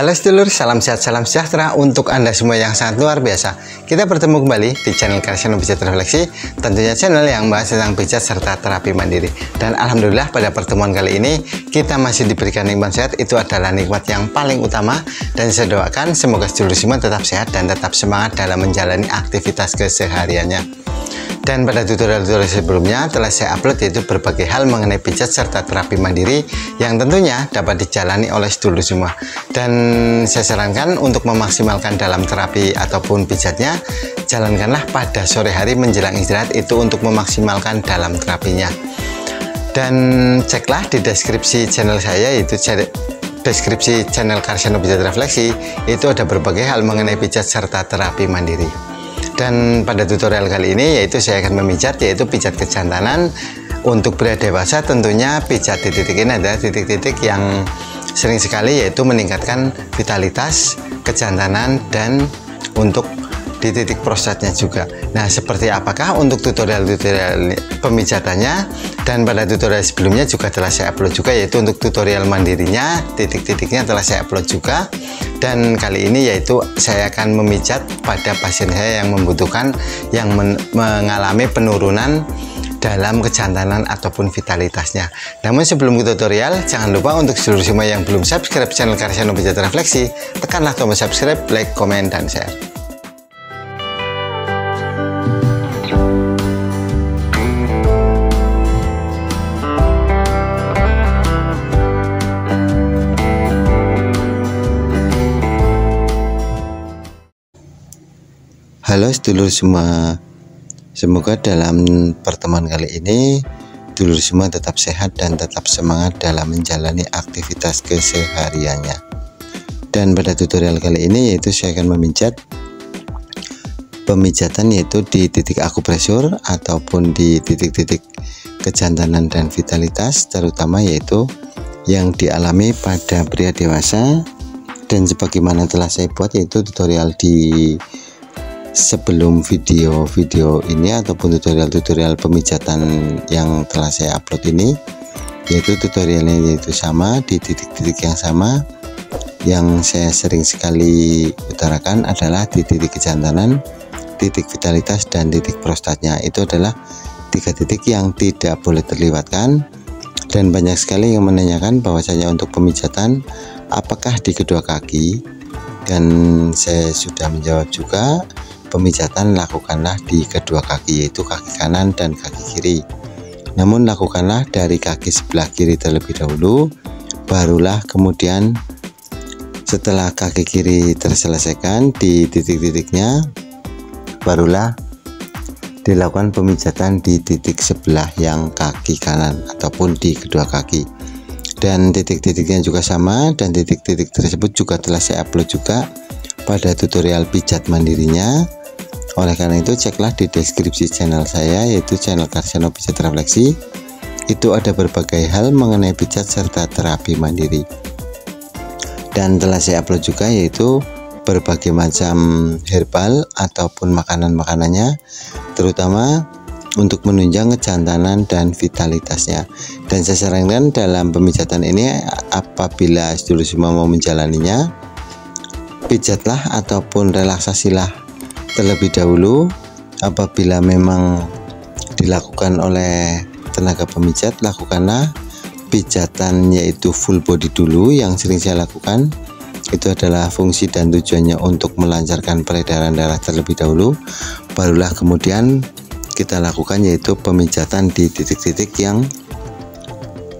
Halo sedulur, salam sehat, salam sejahtera untuk Anda semua yang sangat luar biasa. Kita bertemu kembali di channel Karseno Pijat Refleksi, tentunya channel yang membahas tentang pijat serta terapi mandiri. Dan alhamdulillah pada pertemuan kali ini kita masih diberikan nikmat sehat, itu adalah nikmat yang paling utama. Dan saya doakan semoga sedulur semua tetap sehat dan tetap semangat dalam menjalani aktivitas kesehariannya. Dan pada tutorial-tutorial sebelumnya telah saya upload yaitu berbagai hal mengenai pijat serta terapi mandiri yang tentunya dapat dijalani oleh sedulur semua. Dan saya sarankan untuk memaksimalkan dalam terapi ataupun pijatnya, jalankanlah pada sore hari menjelang istirahat itu untuk memaksimalkan dalam terapinya. Dan ceklah di deskripsi channel saya, yaitu deskripsi channel Karseno Pijat Refleksi, itu ada berbagai hal mengenai pijat serta terapi mandiri. Dan pada tutorial kali ini yaitu saya akan memijat yaitu pijat kejantanan untuk pria dewasa. Tentunya pijat di titik ini adalah titik-titik yang sering sekali yaitu meningkatkan vitalitas, kejantanan, dan untuk di titik prostatnya juga. Nah, seperti apakah untuk tutorial-tutorial pemijatannya? Dan pada tutorial sebelumnya juga telah saya upload juga, yaitu untuk tutorial mandirinya, titik-titiknya telah saya upload juga. Dan kali ini yaitu saya akan memijat pada pasien saya yang membutuhkan, yang mengalami penurunan dalam kejantanan ataupun vitalitasnya. Namun sebelum ke tutorial, jangan lupa untuk seluruh semua yang belum subscribe channel Karseno Pijat Refleksi, tekanlah tombol subscribe, like, komen, dan share. Halo sedulur semua, semoga dalam pertemuan kali ini sedulur semua tetap sehat dan tetap semangat dalam menjalani aktivitas kesehariannya. Dan pada tutorial kali ini yaitu saya akan memijat pemijatan yaitu di titik akupresur ataupun di titik-titik kejantanan dan vitalitas, terutama yaitu yang dialami pada pria dewasa. Dan sebagaimana telah saya buat yaitu tutorial di sebelum video ini ataupun tutorial pemijatan yang telah saya upload ini, yaitu tutorialnya yaitu sama di titik-titik yang sama. Yang saya sering sekali utarakan adalah di titik kejantanan, titik vitalitas, dan titik prostatnya. Itu adalah 3 titik yang tidak boleh terlewatkan. Dan banyak sekali yang menanyakan bahwasanya untuk pemijatan apakah di kedua kaki, dan saya sudah menjawab juga, pemijatan lakukanlah di kedua kaki, yaitu kaki kanan dan kaki kiri. Namun lakukanlah dari kaki sebelah kiri terlebih dahulu, barulah kemudian setelah kaki kiri terselesaikan di titik-titiknya, barulah dilakukan pemijatan di titik sebelah yang kaki kanan ataupun di kedua kaki. Dan titik-titiknya juga sama, dan titik-titik tersebut juga telah saya upload juga pada tutorial pijat mandirinya. Oleh karena itu ceklah di deskripsi channel saya, yaitu channel Karseno Pijat Refleksi. Itu ada berbagai hal mengenai pijat serta terapi mandiri. Dan telah saya upload juga yaitu berbagai macam herbal ataupun makanan-makanannya, terutama untuk menunjang kejantanan dan vitalitasnya. Dan saya sarankan dalam pemijatan ini, apabila sedulur semua mau menjalaninya, pijatlah ataupun relaksasilah terlebih dahulu. Apabila memang dilakukan oleh tenaga pemijat, lakukanlah pijatan yaitu full body dulu. Yang sering saya lakukan itu adalah fungsi dan tujuannya untuk melancarkan peredaran darah terlebih dahulu, barulah kemudian kita lakukan yaitu pemijatan di titik-titik yang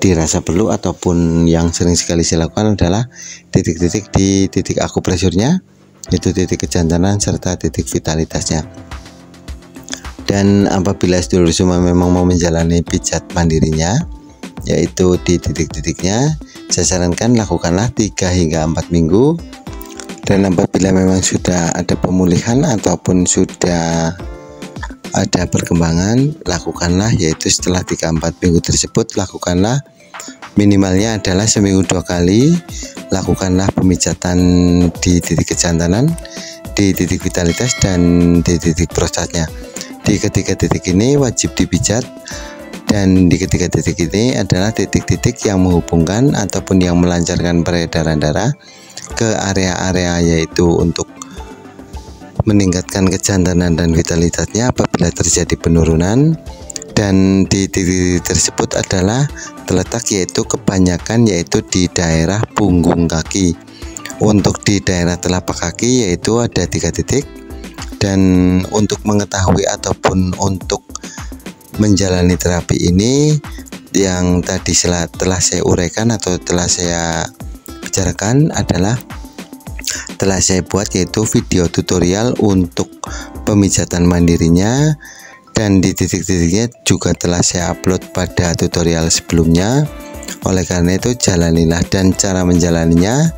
dirasa perlu, ataupun yang sering sekali saya lakukan adalah titik-titik di titik akupresurnya, yaitu titik kejantanan serta titik vitalitasnya. Dan apabila sedulur semua memang mau menjalani pijat mandirinya, yaitu di titik-titiknya, saya sarankan lakukanlah 3 hingga 4 minggu. Dan apabila memang sudah ada pemulihan ataupun sudah ada perkembangan, lakukanlah yaitu setelah 3-4 minggu tersebut, lakukanlah minimalnya adalah seminggu 2 kali. Lakukanlah pemijatan di titik kejantanan, di titik vitalitas, dan di titik prostatnya. Di ketiga titik ini wajib dipijat Dan di ketiga titik ini adalah titik-titik yang menghubungkan ataupun yang melancarkan peredaran darah ke area-area, yaitu untuk meningkatkan kejantanan dan vitalitasnya apabila terjadi penurunan. Dan di titik tersebut adalah terletak yaitu kebanyakan yaitu di daerah punggung kaki. Untuk di daerah telapak kaki yaitu ada 3 titik. Dan untuk mengetahui ataupun untuk menjalani terapi ini yang tadi telah saya uraikan atau telah saya bicarakan adalah telah saya buat yaitu video tutorial untuk pemijatan mandirinya, dan di titik-titiknya juga telah saya upload pada tutorial sebelumnya. Oleh karena itu jalanilah, dan cara menjalaninya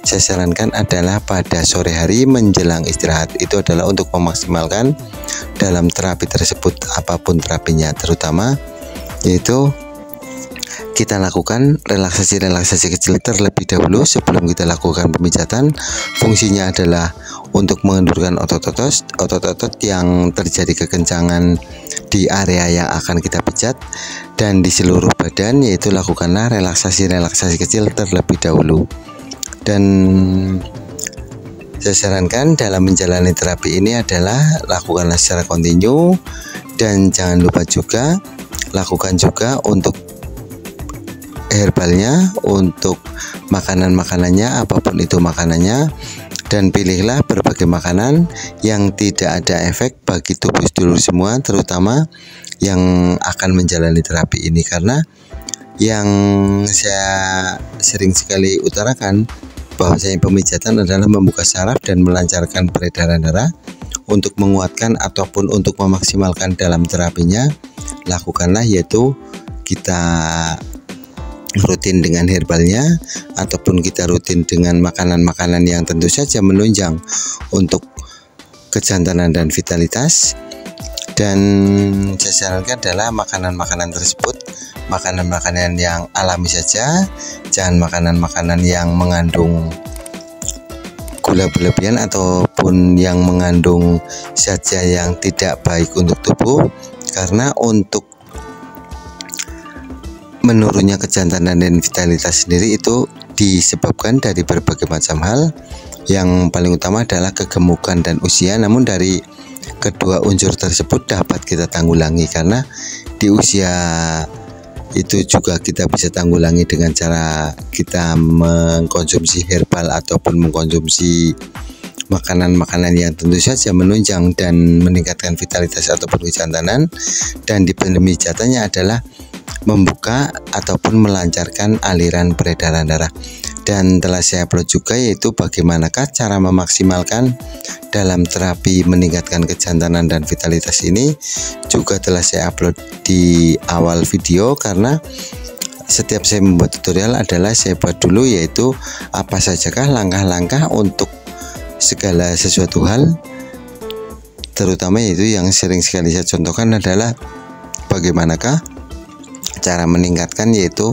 saya sarankan adalah pada sore hari menjelang istirahat. Itu adalah untuk memaksimalkan dalam terapi tersebut, apapun terapinya, terutama yaitu kita lakukan relaksasi kecil terlebih dahulu sebelum kita lakukan pemijatan. Fungsinya adalah untuk mengendurkan otot-otot yang terjadi kekencangan di area yang akan kita pijat, dan di seluruh badan, yaitu lakukanlah relaksasi kecil terlebih dahulu. Dan saya sarankan dalam menjalani terapi ini adalah lakukanlah secara kontinu, dan jangan lupa juga lakukan juga untuk herbalnya, untuk makanannya, apapun itu makanannya, dan pilihlah berbagai makanan yang tidak ada efek bagi tubuh sedulur semua, terutama yang akan menjalani terapi ini. Karena yang saya sering sekali utarakan bahwasanya pemijatan adalah membuka saraf dan melancarkan peredaran darah. Untuk menguatkan ataupun untuk memaksimalkan dalam terapinya, lakukanlah yaitu kita rutin dengan herbalnya, ataupun kita rutin dengan makanan-makanan yang tentu saja menunjang untuk kejantanan dan vitalitas. Dan saya sarankan adalah makanan-makanan tersebut makanan-makanan yang alami saja, jangan makanan-makanan yang mengandung gula berlebihan ataupun yang mengandung zat yang tidak baik untuk tubuh. Karena untuk menurunnya kejantanan dan vitalitas sendiri itu disebabkan dari berbagai macam hal. Yang paling utama adalah kegemukan dan usia, namun dari kedua unsur tersebut dapat kita tanggulangi, karena di usia itu juga kita bisa tanggulangi dengan cara kita mengkonsumsi herbal ataupun mengkonsumsi makanan-makanan yang tentu saja menunjang dan meningkatkan vitalitas ataupun kejantanan. Dan di pemijatannya adalah membuka ataupun melancarkan aliran peredaran darah. Dan telah saya upload juga yaitu bagaimanakah cara memaksimalkan dalam terapi meningkatkan kejantanan dan vitalitas ini, juga telah saya upload di awal video. Karena setiap saya membuat tutorial adalah saya buat dulu yaitu apa sajakah langkah-langkah untuk segala sesuatu hal, terutama yaitu yang sering sekali saya contohkan adalah bagaimanakah cara meningkatkan yaitu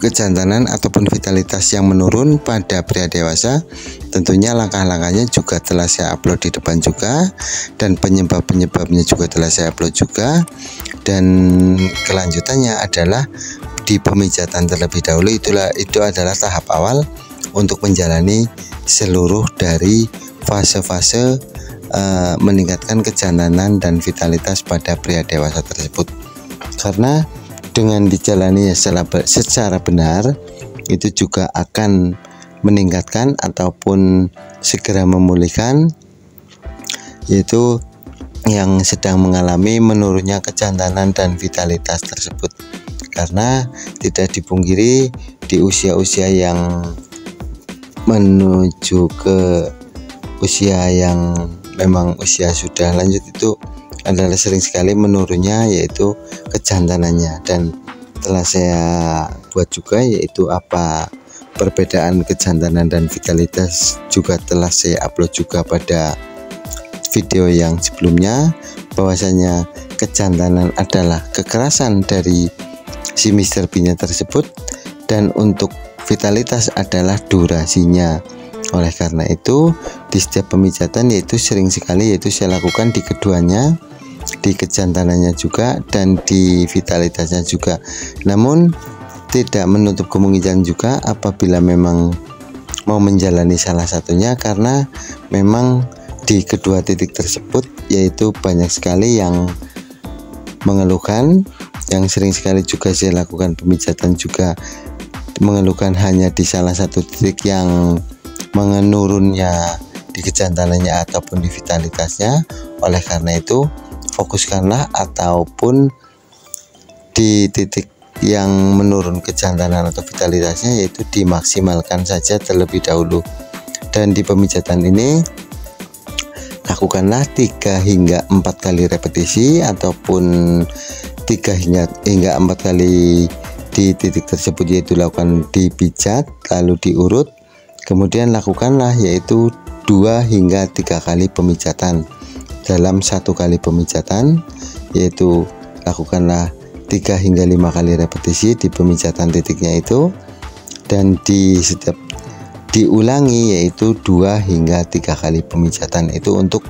kejantanan ataupun vitalitas yang menurun pada pria dewasa. Tentunya langkah-langkahnya juga telah saya upload di depan juga, dan penyebab-penyebabnya juga telah saya upload juga. Dan kelanjutannya adalah di pemijatan terlebih dahulu. Itu adalah tahap awal untuk menjalani seluruh dari fase-fase meningkatkan kejantanan dan vitalitas pada pria dewasa tersebut. Karena dengan dijalani secara benar, itu juga akan meningkatkan ataupun segera memulihkan yaitu yang sedang mengalami menurunnya kejantanan dan vitalitas tersebut. Karena tidak dipungkiri di usia-usia yang menuju ke usia yang memang usia sudah lanjut itu adalah sering sekali menurunnya yaitu kejantanannya. Dan telah saya buat juga yaitu apa perbedaan kejantanan dan vitalitas, juga telah saya upload juga pada video yang sebelumnya, bahwasanya kejantanan adalah kekerasan dari si Mr. B-nya tersebut, dan untuk vitalitas adalah durasinya. Oleh karena itu di setiap pemijatan yaitu sering sekali yaitu saya lakukan di keduanya, di kejantanannya juga dan di vitalitasnya juga. Namun tidak menutup kemungkinan juga apabila memang mau menjalani salah satunya, karena memang di kedua titik tersebut yaitu banyak sekali yang mengeluhkan, yang sering sekali juga saya lakukan pemijatan juga mengeluhkan hanya di salah satu titik yang menurunnya di kejantanannya ataupun di vitalitasnya. Oleh karena itu fokuskanlah ataupun di titik yang menurun kejantanan atau vitalitasnya, yaitu dimaksimalkan saja terlebih dahulu. Dan di pemijatan ini lakukanlah 3 hingga 4 kali repetisi ataupun 3 hingga 4 kali di titik tersebut, yaitu lakukan dipijat lalu diurut, kemudian lakukanlah yaitu 2 hingga 3 kali pemijatan dalam 1 kali pemijatan, yaitu lakukanlah 3 hingga 5 kali repetisi di pemijatan titiknya itu, dan di setiap diulangi yaitu 2 hingga 3 kali pemijatan itu untuk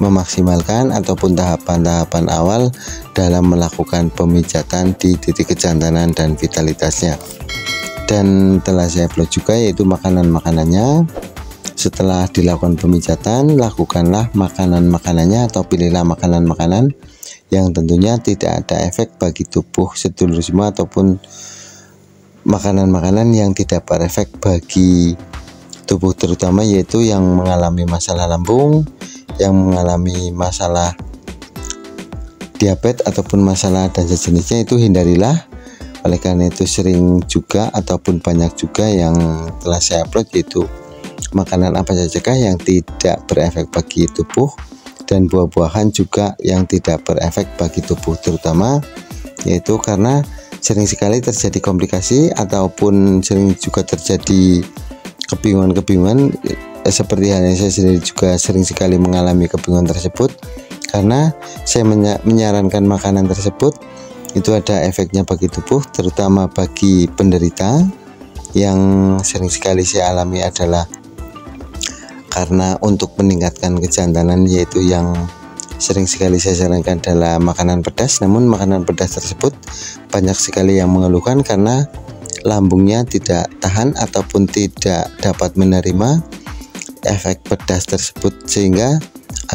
memaksimalkan ataupun tahapan-tahapan awal dalam melakukan pemijatan di titik kejantanan dan vitalitasnya. Dan telah saya upload juga yaitu makanan-makanannya. Setelah dilakukan pemijatan, lakukanlah makanan-makanannya atau pilihlah makanan-makanan yang tentunya tidak ada efek bagi tubuh sedulur semua, ataupun makanan-makanan yang tidak berefek bagi tubuh, terutama yaitu yang mengalami masalah lambung, yang mengalami masalah diabetes ataupun masalah dan sejenisnya, itu hindarilah. Oleh karena itu sering juga ataupun banyak juga yang telah saya upload yaitu makanan apa sajakah yang tidak berefek bagi tubuh, dan buah-buahan juga yang tidak berefek bagi tubuh, terutama yaitu karena sering sekali terjadi komplikasi ataupun sering juga terjadi kebingungan-kebingungan, seperti halnya saya sendiri juga sering sekali mengalami kebingungan tersebut, karena saya menyarankan makanan tersebut itu ada efeknya bagi tubuh, terutama bagi penderita. Yang sering sekali saya alami adalah karena untuk meningkatkan kejantanan, yaitu yang sering sekali saya sarankan adalah makanan pedas. Namun makanan pedas tersebut banyak sekali yang mengeluhkan karena lambungnya tidak tahan ataupun tidak dapat menerima efek pedas tersebut, sehingga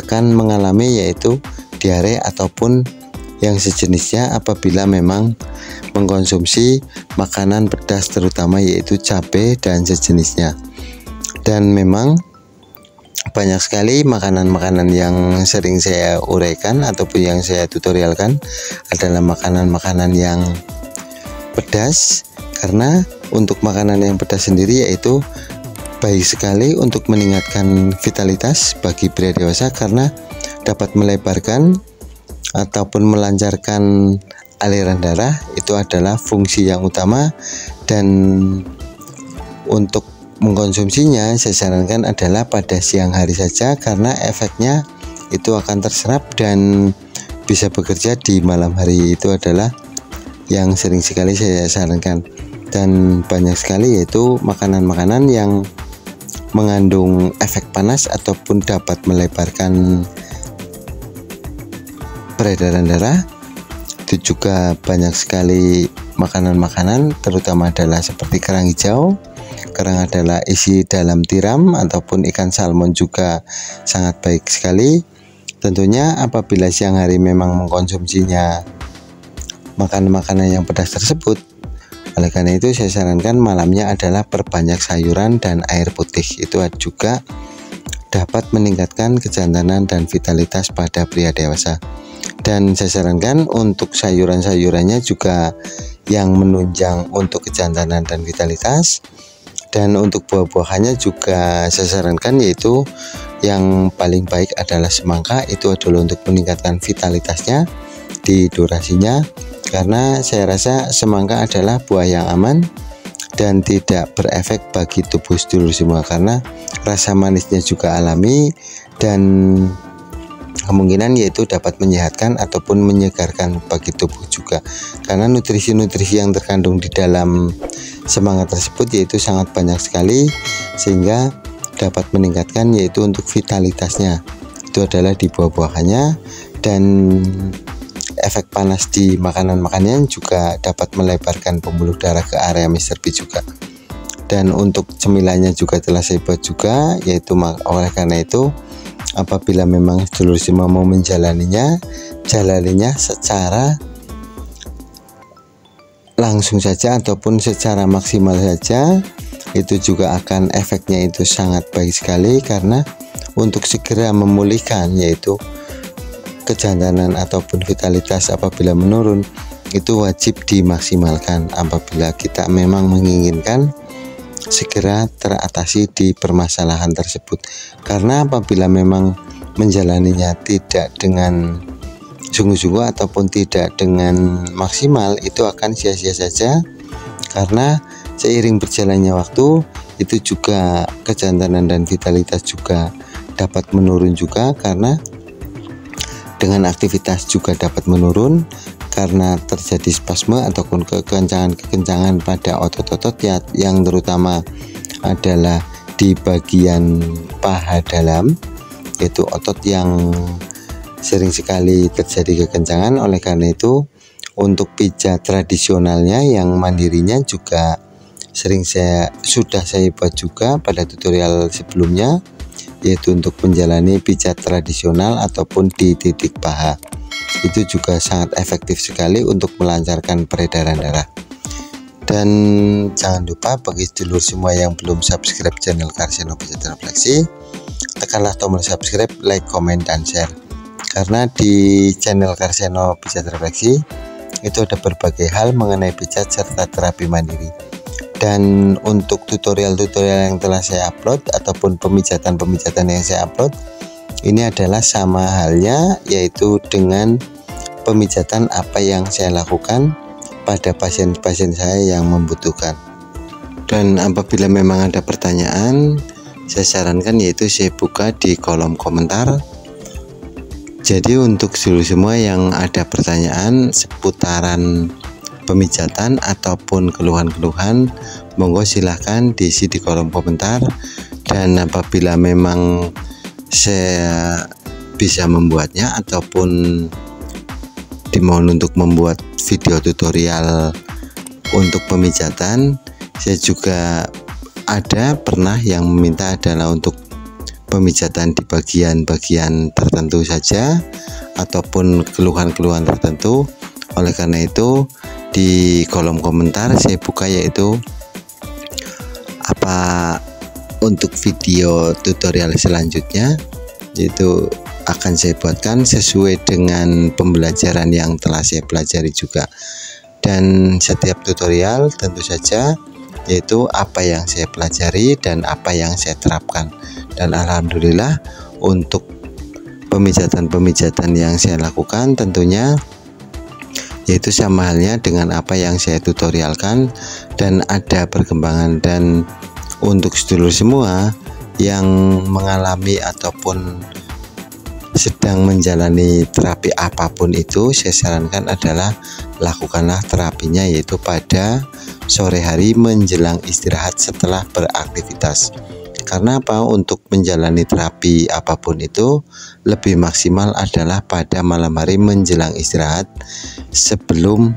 akan mengalami yaitu diare ataupun yang sejenisnya apabila memang mengkonsumsi makanan pedas, terutama yaitu cabai dan sejenisnya. Dan memang banyak sekali makanan-makanan yang sering saya uraikan ataupun yang saya tutorialkan adalah makanan-makanan yang pedas, karena untuk makanan yang pedas sendiri yaitu baik sekali untuk meningkatkan vitalitas bagi pria dewasa, karena dapat melebarkan ataupun melancarkan aliran darah. Itu adalah fungsi yang utama, dan untuk mengkonsumsinya saya sarankan adalah pada siang hari saja, karena efeknya itu akan terserap dan bisa bekerja di malam hari. Itu adalah yang sering sekali saya sarankan. Dan banyak sekali yaitu makanan-makanan yang mengandung efek panas ataupun dapat melebarkan peredaran darah. Itu juga banyak sekali makanan-makanan, terutama adalah seperti kerang hijau. Kerang adalah isi dalam tiram ataupun ikan salmon juga sangat baik sekali. Tentunya apabila siang hari memang mengkonsumsinya makanan-makanan yang pedas tersebut, oleh karena itu saya sarankan malamnya adalah perbanyak sayuran dan air putih. Itu juga dapat meningkatkan kejantanan dan vitalitas pada pria dewasa. Dan saya sarankan untuk sayuran-sayurannya juga yang menunjang untuk kejantanan dan vitalitas. Dan untuk buah-buahannya juga saya sarankan yaitu yang paling baik adalah semangka. Itu adalah untuk meningkatkan vitalitasnya di durasinya, karena saya rasa semangka adalah buah yang aman dan tidak berefek bagi tubuh sedulur semua, karena rasa manisnya juga alami dan kemungkinan yaitu dapat menyehatkan ataupun menyegarkan bagi tubuh juga, karena nutrisi-nutrisi yang terkandung di dalam semangka tersebut yaitu sangat banyak sekali, sehingga dapat meningkatkan yaitu untuk vitalitasnya. Itu adalah di buah-buahannya. dan efek panas di makanan-makanan juga dapat melebarkan pembuluh darah ke area Mr. B juga. Dan untuk cemilannya juga telah saya buat juga, yaitu oleh karena itu apabila memang sedulur semua mau jalaninya secara langsung saja ataupun secara maksimal saja, itu juga akan efeknya itu sangat baik sekali, karena untuk segera memulihkan yaitu kejantanan ataupun vitalitas apabila menurun itu wajib dimaksimalkan apabila kita memang menginginkan segera teratasi di permasalahan tersebut. Karena apabila memang menjalaninya tidak dengan sungguh-sungguh ataupun tidak dengan maksimal, itu akan sia-sia saja, karena seiring berjalannya waktu itu juga kejantanan dan vitalitas juga dapat menurun juga, karena dengan aktivitas juga dapat menurun karena terjadi spasme ataupun kekencangan pada otot-otot yang terutama adalah di bagian paha dalam, yaitu otot yang sering sekali terjadi kekencangan. Oleh karena itu untuk pijat tradisionalnya yang mandirinya juga sudah saya buat juga pada tutorial sebelumnya, yaitu untuk menjalani pijat tradisional ataupun di titik paha. Itu juga sangat efektif sekali untuk melancarkan peredaran darah. Dan jangan lupa bagi sedulur semua yang belum subscribe channel Karseno Pijat Refleksi, tekanlah tombol subscribe, like, komen, dan share. Karena di channel Karseno Pijat Refleksi itu ada berbagai hal mengenai pijat serta terapi mandiri. Dan untuk tutorial-tutorial yang telah saya upload ataupun pemijatan-pemijatan yang saya upload, ini adalah sama halnya yaitu dengan pemijatan apa yang saya lakukan pada pasien-pasien saya yang membutuhkan. Dan apabila memang ada pertanyaan, saya sarankan yaitu saya buka di kolom komentar. Jadi untuk seluruh semua yang ada pertanyaan seputaran pemijatan ataupun keluhan-keluhan, monggo silahkan diisi di kolom komentar. Dan apabila memang saya bisa membuatnya ataupun dimohon untuk membuat video tutorial untuk pemijatan, saya juga pernah yang meminta adalah untuk pemijatan di bagian-bagian tertentu saja ataupun keluhan-keluhan tertentu. Oleh karena itu di kolom komentar saya buka yaitu apa untuk video tutorial selanjutnya, yaitu akan saya buatkan sesuai dengan pembelajaran yang telah saya pelajari juga. Dan setiap tutorial tentu saja yaitu apa yang saya pelajari dan apa yang saya terapkan. Dan alhamdulillah untuk pemijatan-pemijatan yang saya lakukan tentunya yaitu sama halnya dengan apa yang saya tutorialkan dan ada perkembangan. Dan untuk sedulur semua yang mengalami ataupun sedang menjalani terapi apapun itu, saya sarankan adalah lakukanlah terapinya yaitu pada sore hari menjelang istirahat setelah beraktivitas. Karena apa? Untuk menjalani terapi apapun itu lebih maksimal adalah pada malam hari menjelang istirahat sebelum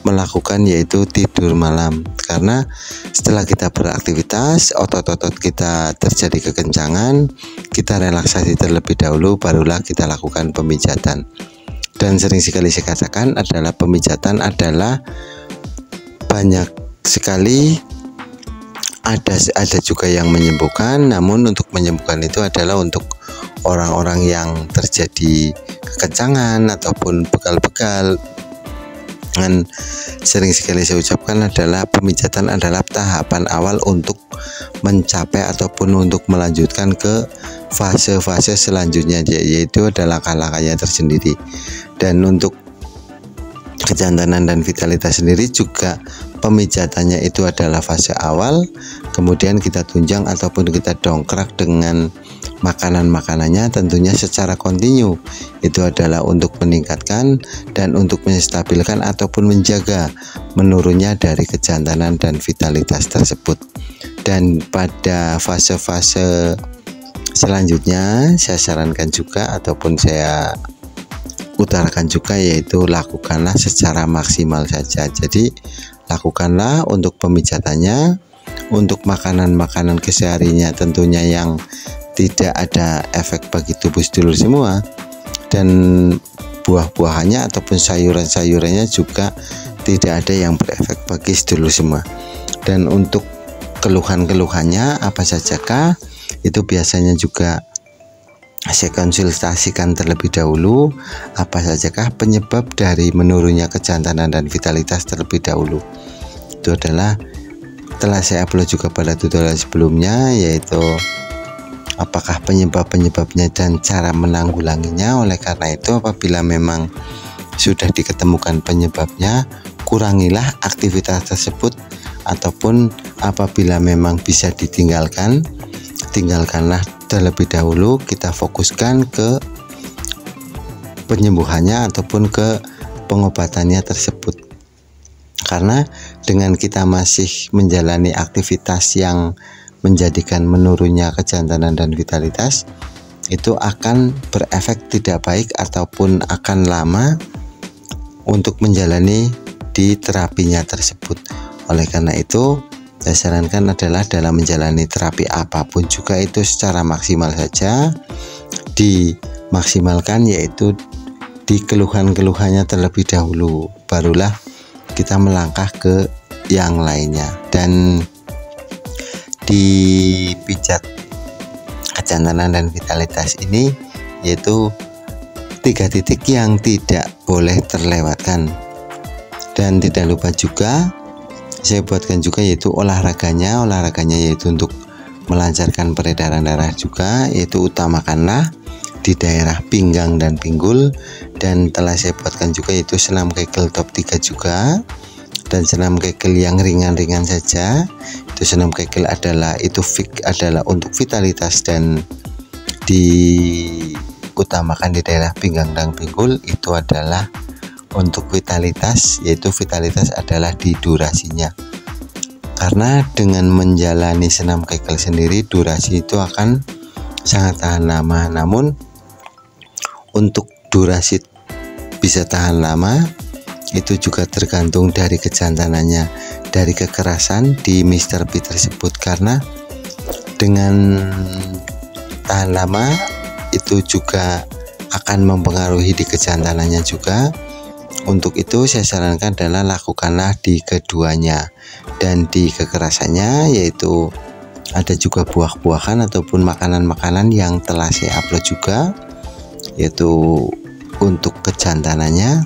melakukan yaitu tidur malam. Karena setelah kita beraktivitas, otot-otot kita terjadi kekencangan, kita relaksasi terlebih dahulu, barulah kita lakukan pemijatan. Dan sering sekali saya katakan adalah pemijatan adalah banyak sekali, ada juga yang menyembuhkan. Namun untuk menyembuhkan itu adalah untuk orang-orang yang terjadi kekencangan ataupun begal-begal. Dan sering sekali saya ucapkan adalah pemijatan adalah tahapan awal untuk mencapai ataupun untuk melanjutkan ke fase-fase selanjutnya, yaitu adalah langkah-langkahnya tersendiri. Dan untuk kejantanan dan vitalitas sendiri juga pemijatannya itu adalah fase awal, kemudian kita tunjang ataupun kita dongkrak dengan makanan-makanannya tentunya secara kontinu. Itu adalah untuk meningkatkan dan untuk menstabilkan ataupun menjaga menurunnya dari kejantanan dan vitalitas tersebut. Dan pada fase-fase selanjutnya saya sarankan juga ataupun saya utarakan juga, yaitu lakukanlah secara maksimal saja. Jadi lakukanlah untuk pemijatannya, untuk makanan-makanan kesehariannya tentunya yang tidak ada efek bagi tubuh sedulur semua, dan buah-buahannya ataupun sayuran-sayurannya juga tidak ada yang berefek bagi sedulur semua. Dan untuk keluhan-keluhannya apa sajakah, itu biasanya juga saya konsultasikan terlebih dahulu apa sajakah penyebab dari menurunnya kejantanan dan vitalitas terlebih dahulu. Itu adalah telah saya upload juga pada tutorial sebelumnya, yaitu apakah penyebab-penyebabnya dan cara menanggulanginya. Oleh karena itu, apabila memang sudah diketemukan penyebabnya, kurangilah aktivitas tersebut, ataupun apabila memang bisa ditinggalkan, tinggalkanlah terlebih dahulu. Kita fokuskan ke penyembuhannya ataupun ke pengobatannya tersebut. Karena dengan kita masih menjalani aktivitas yang menjadikan menurunnya kejantanan dan vitalitas, itu akan berefek tidak baik ataupun akan lama untuk menjalani di terapinya tersebut. Oleh karena itu, saya sarankan adalah dalam menjalani terapi apapun juga itu secara maksimal saja, dimaksimalkan, yaitu di keluhan-keluhannya terlebih dahulu, barulah kita melangkah ke yang lainnya. Dan di pijat kejantanan dan vitalitas ini, yaitu 3 titik yang tidak boleh terlewatkan. Dan tidak lupa juga saya buatkan juga, yaitu olahraganya yaitu untuk melancarkan peredaran darah juga, yaitu utamakanlah di daerah pinggang dan pinggul. Dan telah saya buatkan juga yaitu senam kegel top 3 juga, dan senam kegel yang ringan-ringan saja. Itu senam kegel adalah untuk vitalitas dan diutamakan di daerah pinggang dan pinggul. Itu adalah untuk vitalitas, yaitu vitalitas adalah di durasinya. Karena dengan menjalani senam kegel sendiri, durasi itu akan sangat tahan lama. Namun untuk durasi bisa tahan lama itu juga tergantung dari kejantanannya, dari kekerasan di Mr. P tersebut. Karena dengan tahan lama itu juga akan mempengaruhi di kejantanannya juga. Untuk itu saya sarankan adalah lakukanlah di keduanya. Dan di kekerasannya, yaitu ada juga buah-buahan ataupun makanan-makanan yang telah saya upload juga, yaitu untuk kejantanannya.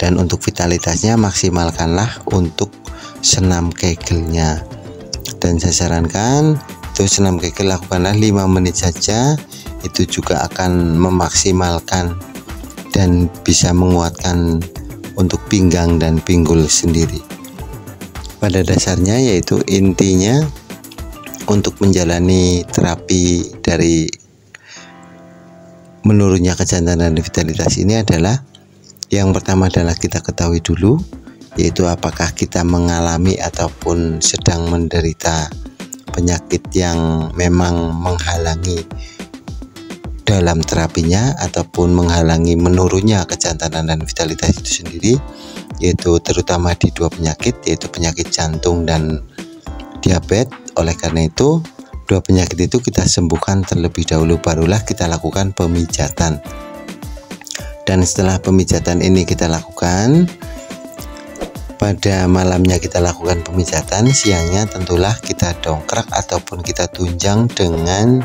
Dan untuk vitalitasnya, maksimalkanlah untuk senam kegelnya. Dan saya sarankan itu senam kegel lakukanlah 5 menit saja, itu juga akan memaksimalkan dan bisa menguatkan untuk pinggang dan pinggul sendiri. Pada dasarnya, yaitu intinya untuk menjalani terapi dari menurunnya kejantanan dan vitalitas ini adalah, yang pertama adalah kita ketahui dulu, yaitu apakah kita mengalami ataupun sedang menderita penyakit yang memang menghalangi dalam terapinya ataupun menghalangi menurunnya kejantanan dan vitalitas itu sendiri, yaitu terutama di 2 penyakit, yaitu penyakit jantung dan diabetes. Oleh karena itu, 2 penyakit itu kita sembuhkan terlebih dahulu, barulah kita lakukan pemijatan. Dan setelah pemijatan ini kita lakukan, pada malamnya kita lakukan pemijatan, siangnya tentulah kita dongkrak ataupun kita tunjang dengan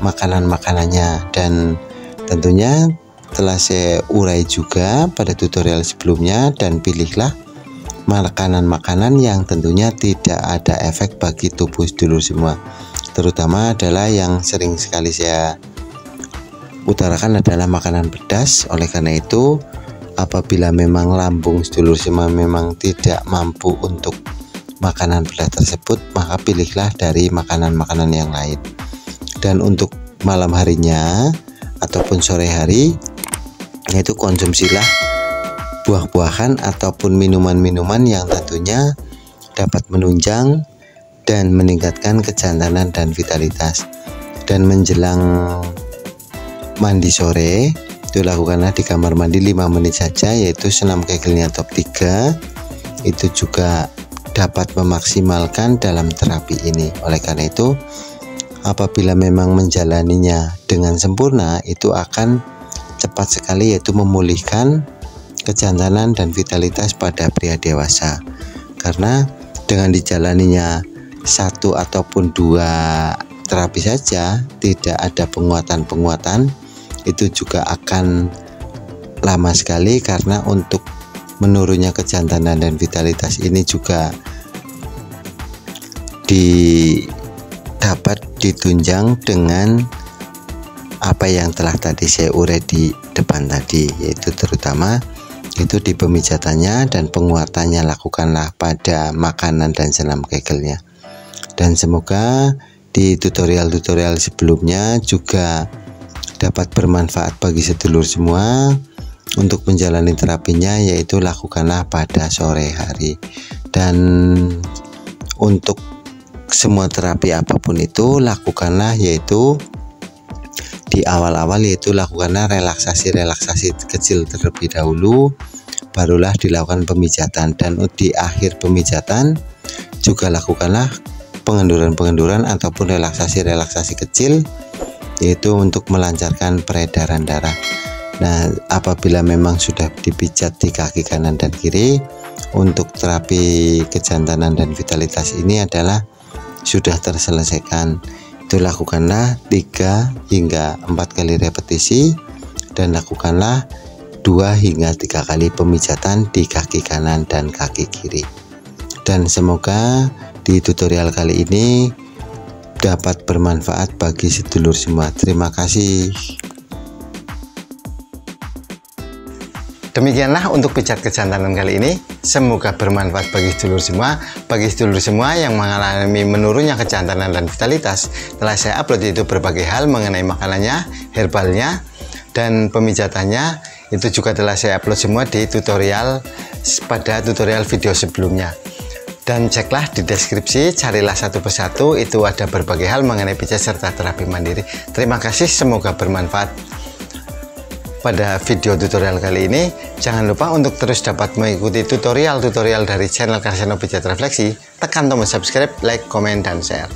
makanan-makanannya. Dan tentunya telah saya urai juga pada tutorial sebelumnya, dan pilihlah makanan-makanan yang tentunya tidak ada efek bagi tubuh sedulur semua. Terutama adalah yang sering sekali saya utarakan adalah makanan pedas. Oleh karena itu, apabila memang lambung sedulur semua memang tidak mampu untuk makanan pedas tersebut, maka pilihlah dari makanan-makanan yang lain. Dan untuk malam harinya ataupun sore hari, yaitu konsumsilah buah-buahan ataupun minuman-minuman yang tentunya dapat menunjang dan meningkatkan kejantanan dan vitalitas. Dan menjelang mandi sore, Itu lakukanlah di kamar mandi 5 menit saja, yaitu senam kegelnya top 3. Itu juga dapat memaksimalkan dalam terapi ini. Oleh karena itu, apabila memang menjalaninya dengan sempurna, itu akan cepat sekali, yaitu memulihkan kejantanan dan vitalitas pada pria dewasa. Karena dengan dijalaninya 1 ataupun 2 terapi saja, tidak ada penguatan-penguatan, itu juga akan lama sekali, karena untuk menurunnya kejantanan dan vitalitas ini juga dapat ditunjang dengan apa yang telah tadi saya urai di depan tadi, yaitu terutama itu di pemijatannya dan penguatannya lakukanlah pada makanan dan senam kegelnya. Dan semoga di tutorial-tutorial sebelumnya juga dapat bermanfaat bagi sedulur semua. Untuk menjalani terapinya, yaitu lakukanlah pada sore hari. Dan untuk semua terapi apapun itu lakukanlah, yaitu di awal-awal, yaitu lakukanlah relaksasi kecil terlebih dahulu, barulah dilakukan pemijatan. Dan di akhir pemijatan juga lakukanlah pengenduran ataupun relaksasi kecil, yaitu untuk melancarkan peredaran darah. Nah, apabila memang sudah dipijat di kaki kanan dan kiri, untuk terapi kejantanan dan vitalitas ini adalah sudah terselesaikan. Itu lakukanlah 3 hingga 4 kali repetisi, dan lakukanlah 2 hingga 3 kali pemijatan di kaki kanan dan kaki kiri. Dan semoga di tutorial kali ini dapat bermanfaat bagi sedulur semua. Terima kasih. Demikianlah untuk pijat kejantanan kali ini. Semoga bermanfaat bagi sedulur semua. Bagi sedulur semua yang mengalami menurunnya kejantanan dan vitalitas, telah saya upload itu berbagai hal mengenai makanannya, herbalnya, dan pemijatannya. Itu juga telah saya upload semua di tutorial pada tutorial video sebelumnya. Dan ceklah di deskripsi, carilah satu persatu, itu ada berbagai hal mengenai pijat serta terapi mandiri. Terima kasih, semoga bermanfaat. Pada video tutorial kali ini, jangan lupa untuk terus dapat mengikuti tutorial-tutorial dari channel Karseno Pijat Refleksi. Tekan tombol subscribe, like, komen, dan share.